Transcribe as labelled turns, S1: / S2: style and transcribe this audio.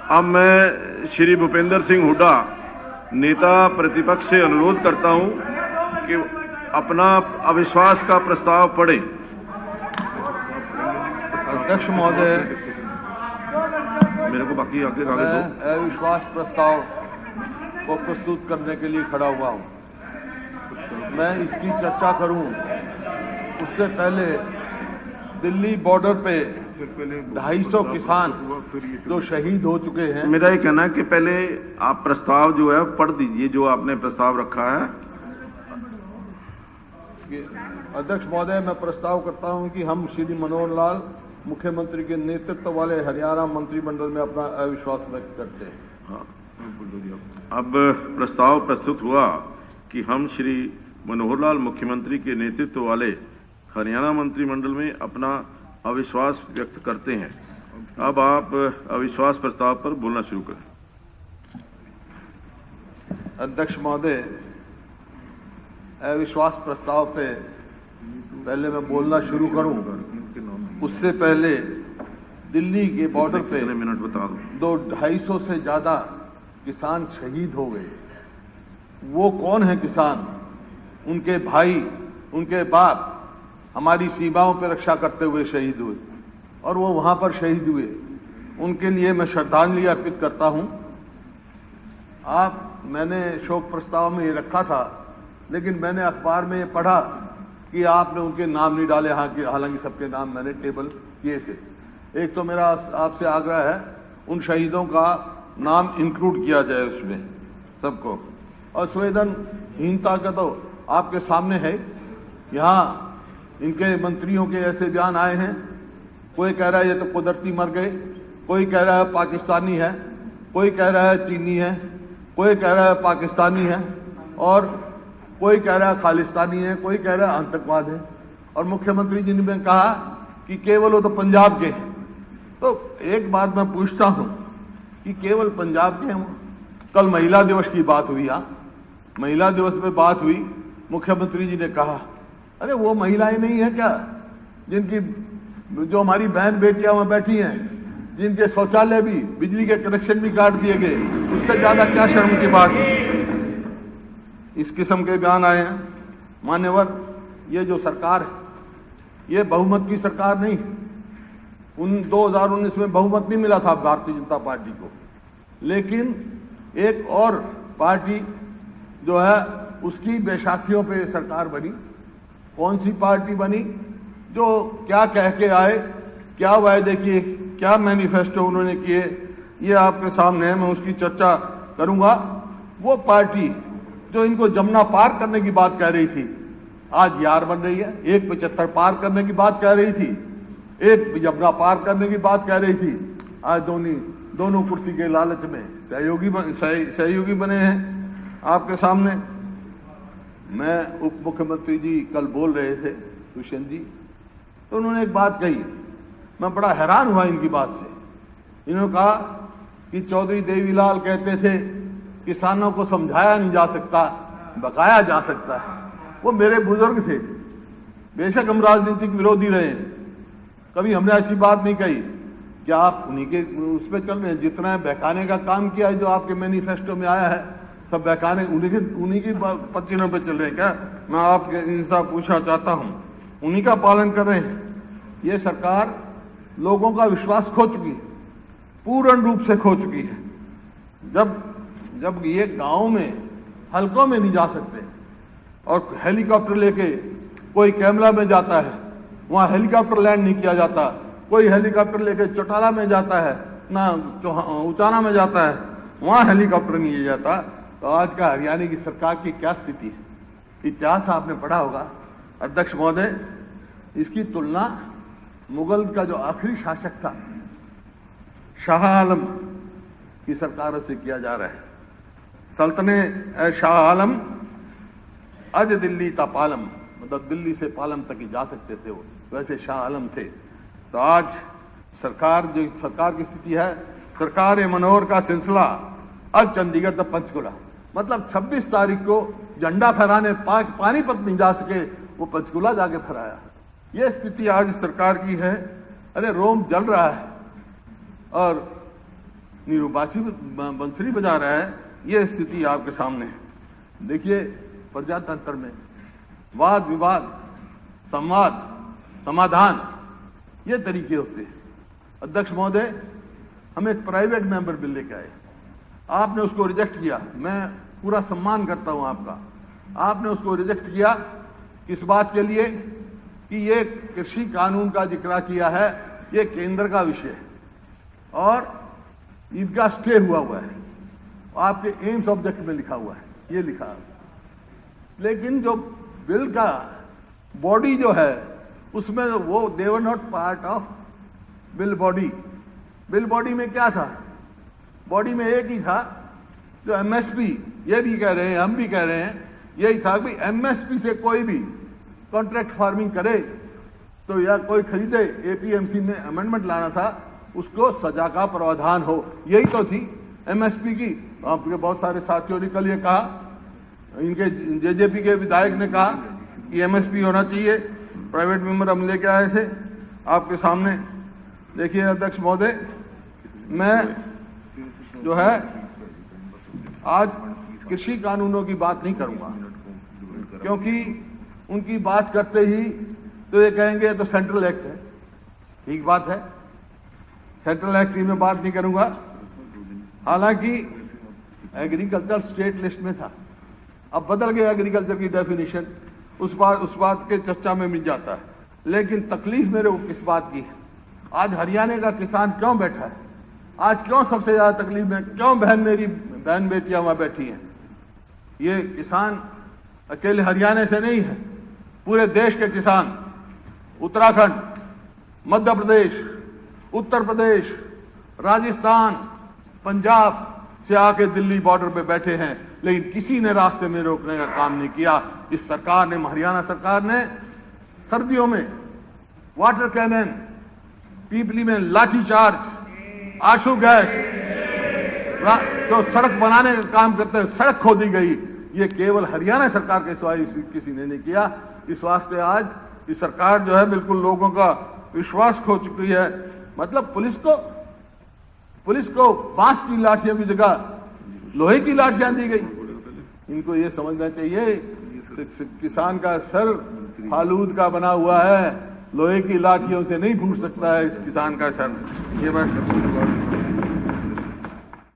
S1: अब मैं श्री भूपेंद्र सिंह हुड्डा नेता प्रतिपक्ष से अनुरोध करता हूं कि अपना अविश्वास का प्रस्ताव पढ़ें।
S2: अध्यक्ष महोदय,
S1: मेरे को बाकी आगे कागज दो।
S2: अविश्वास प्रस्ताव को प्रस्तुत करने के लिए खड़ा हुआ हूं। मैं इसकी चर्चा करूं उससे पहले दिल्ली बॉर्डर पे 250 किसान जो शहीद हो चुके हैं।
S1: मेरा ये कहना है कि पहले आप प्रस्ताव जो है पढ़ दीजिए, जो आपने प्रस्ताव रखा है।
S2: अध्यक्ष महोदय, मैं प्रस्ताव करता हूं कि हम श्री मनोहर लाल मुख्यमंत्री के नेतृत्व वाले हरियाणा मंत्रिमंडल में अपना अविश्वास व्यक्त करते हैं।
S1: हाँ, अब प्रस्ताव प्रस्तुत हुआ कि हम श्री मनोहर लाल मुख्यमंत्री के नेतृत्व वाले हरियाणा मंत्रिमंडल में अपना अविश्वास व्यक्त करते हैं। अब आप अविश्वास प्रस्ताव पर बोलना शुरू करें।
S2: अध्यक्ष महोदय, अविश्वास प्रस्ताव पे पहले मैं बोलना शुरू करूं उससे पहले दिल्ली के बॉर्डर पे
S1: मिनट बता दो।
S2: 250 से ज्यादा किसान शहीद हो गए। वो कौन है किसान? उनके भाई, उनके बाप हमारी सीमाओं पर रक्षा करते हुए शहीद हुए और वो वहां पर शहीद हुए। उनके लिए मैं श्रद्धांजलि अर्पित करता हूं। मैंने शोक प्रस्ताव में ये रखा था, लेकिन मैंने अखबार में ये पढ़ा कि आपने उनके नाम नहीं डाले। हालांकि सबके नाम मैंने टेबल किए थे। एक तो मेरा आपसे आग्रह है उन शहीदों का नाम इंक्लूड किया जाए उसमें सबको। और संवेदनहीनता का तो आपके सामने है। यहाँ इनके मंत्रियों के ऐसे बयान आए हैं, कोई कह रहा है ये तो कुदरती मर गए, कोई कह रहा है पाकिस्तानी है, कोई कह रहा है चीनी है, कोई कह रहा है पाकिस्तानी है, और कोई कह रहा है खालिस्तानी है, कोई कह रहा है आतंकवाद है। और मुख्यमंत्री जी ने कहा कि केवल वो तो पंजाब के हैं। तो एक बात मैं पूछता हूं कि केवल पंजाब के हैं? कल महिला दिवस की बात हुई। महिला दिवस में बात हुई, मुख्यमंत्री जी ने कहा अरे वो महिलाएं नहीं है क्या जिनकी, जो हमारी बहन बेटियां वहां बैठी हैं, जिनके शौचालय भी, बिजली के कनेक्शन भी काट दिए गए? उससे ज्यादा क्या शर्म की बात है? इस किस्म के बयान आए हैं। मान्यवर, ये जो सरकार है ये बहुमत की सरकार नहीं। 2019 में बहुमत नहीं मिला था भारतीय जनता पार्टी को, लेकिन एक और पार्टी जो है उसकी बैसाखियों पे सरकार बनी। कौन सी पार्टी बनी? जो क्या कह के आए, क्या वायदे किए, क्या मैनिफेस्टो उन्होंने किए, ये आपके सामने है। मैं उसकी चर्चा करूंगा। वो पार्टी जो इनको जमुना पार करने की बात कह रही थी, आज यार बन रही है। 175 पार करने की बात कह रही थी, एक जमुना पार करने की बात कह रही थी। आज दोनों कुर्सी के लालच में सहयोगी बने हैं आपके सामने। मैं उप मुख्यमंत्री जी कल बोल रहे थे, दुष्यंत जी, तो उन्होंने एक बात कही, मैं बड़ा हैरान हुआ इनकी बात से। इन्होंने कहा कि चौधरी देवीलाल कहते थे किसानों को समझाया नहीं जा सकता, बकाया जा सकता है। वो मेरे बुजुर्ग थे। बेशक हम राजनीतिक विरोधी रहे हैं, कभी हमने ऐसी बात नहीं कही। क्या आप उन्हीं के उस पर चल रहे हैं? जितना बहकाने का काम किया है, जो आपके मैनिफेस्टो में आया है, सब बहकाने उन्हीं की पत्तियों पे चल रहे हैं क्या? मैं आपके इनसे पूछना चाहता हूं, उन्हीं का पालन कर रहे हैं? ये सरकार लोगों का विश्वास खो चुकी है, पूर्ण रूप से खो चुकी है। जब ये गांव में हलकों में नहीं जा सकते और हेलीकॉप्टर लेके कोई कैमरा में जाता है, वहां हेलीकॉप्टर लैंड नहीं किया जाता। कोई हेलीकॉप्टर लेके चौटाला में जाता है, ना उचाना में जाता है, वहां हेलीकॉप्टर नहीं लिया जाता। तो आज का हरियाणा की सरकार की क्या स्थिति है? इतिहास आपने पढ़ा होगा। अध्यक्ष महोदय, इसकी तुलना मुगल का जो आखिरी शासक था शाह आलम की सरकारों से किया जा रहा है। सल्तने शाह आलम अज दिल्ली ता पालम, मतलब दिल्ली से पालम तक ही जा सकते थे वो, वैसे शाह आलम थे। तो आज सरकार की स्थिति है, सरकार मनोहर का सिलसिला आज चंडीगढ़ तक पंचकुला, मतलब 26 तारीख को झंडा फहराने पानीपत नहीं जा सके, वो पंचकुला जाके फहराया। ये स्थिति आज सरकार की है। अरे रोम जल रहा है और निरूबासी बंसरी बजा रहा है, ये स्थिति आपके सामने है। देखिए, प्रजातंत्र में वाद विवाद, संवाद, समाधान, ये तरीके होते हैं। अध्यक्ष महोदय, हम एक प्राइवेट मेंबर बिल लेके आए, आपने उसको रिजेक्ट किया। मैं पूरा सम्मान करता हूं आपका। आपने उसको रिजेक्ट किया किस बात के लिए कि ये कृषि कानून का जिक्र किया है, ये केंद्र का विषय है और इनका स्टे हुआ है, आपके एम्स ऑब्जेक्ट में लिखा हुआ है, ये लिखा है। लेकिन जो बिल का बॉडी जो है उसमें वो they were not part of bill body. Bill body में क्या था? बॉडी में एक ही था जो एमएसपी, ये भी कह रहे हैं, हम भी कह रहे हैं, यही था कि एमएसपी से कोई भी कॉन्ट्रैक्ट फार्मिंग करे तो या कोई खरीदे, एपीएमसी में अमेंडमेंट लाना था, उसको सजा का प्रावधान हो, यही तो थी एमएसपी की। आपके बहुत सारे साथियों ने कल ये कहा, इनके जेजेपी के विधायक ने कहा कि एमएसपी होना चाहिए। प्राइवेट मेंबर हम लेके आए थे आपके सामने। देखिए अध्यक्ष महोदय, मैं जो है आज कृषि कानूनों की बात नहीं करूंगा, क्योंकि उनकी बात करते ही तो ये कहेंगे तो सेंट्रल एक्ट है। ठीक बात है, सेंट्रल एक्ट की मैं बात नहीं करूंगा। हालांकि एग्रीकल्चर स्टेट लिस्ट में था, अब बदल गया एग्रीकल्चर की डेफिनेशन, उस बात के चर्चा में मिल जाता है। लेकिन तकलीफ मेरे को किस बात की है? आज हरियाणा का किसान क्यों बैठा है? आज क्यों सबसे ज्यादा तकलीफ में, क्यों मेरी बहन बेटियां वहां बैठी हैं? ये किसान अकेले हरियाणा से नहीं है, पूरे देश के किसान उत्तराखंड, मध्य प्रदेश, उत्तर प्रदेश, राजस्थान, पंजाब से आके दिल्ली बॉर्डर पे बैठे हैं, लेकिन किसी ने रास्ते में रोकने का काम नहीं किया। इस सरकार ने, हरियाणा सरकार ने सर्दियों में वाटर कैनन, पीपली में लाठीचार्ज, आंसू गैस, जो सड़क बनाने का काम करते हैं, सड़क खोदी गई। ये केवल हरियाणा सरकार के सिवाय किसी ने नहीं किया। इस वास्ते आज ये सरकार जो है बिल्कुल लोगों का विश्वास खो चुकी है। मतलब पुलिस को बांस की लाठियों की जगह लोहे की लाठियां दी गई। इनको ये समझना चाहिए किसान का सर फालूद का बना हुआ है, लोहे की लाठियों से नहीं फूट सकता है इस किसान का सर। ये बात